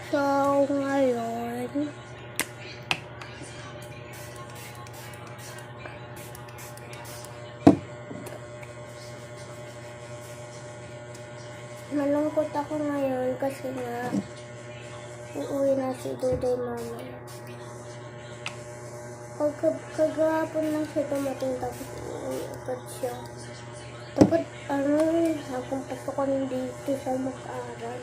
So, ngayon, malungkot ako ngayon kasi nga uuwi na si Dudoy mamaya. Kagahapon lang siya dumating tapos uuwi agad siya. Dapat akong pasukan dito sa mag-aral.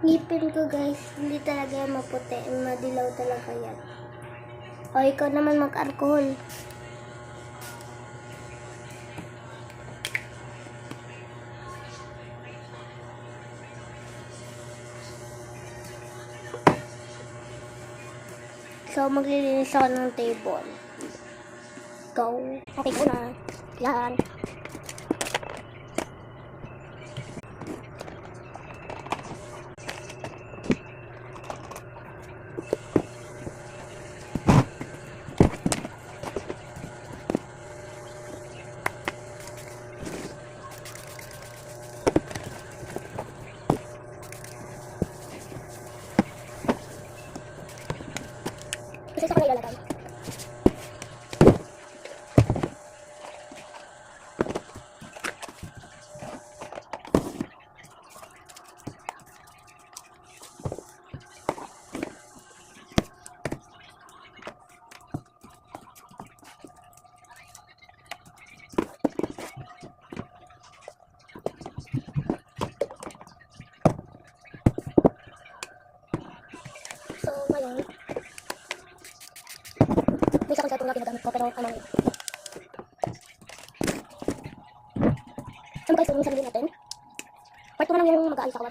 Ngipin ko guys, hindi talaga yan maputi, madilaw talaga yan. O ikaw naman mag-alcohol. So maglilinis ako ng table. Go. Okay ko na. Yan. Kasi sa kanila ilalagay. So, ngayon, may isang cellphone na ginagamit ko pero ano guys, yung sarili natin part 2 na lang yung mag-aalis ako.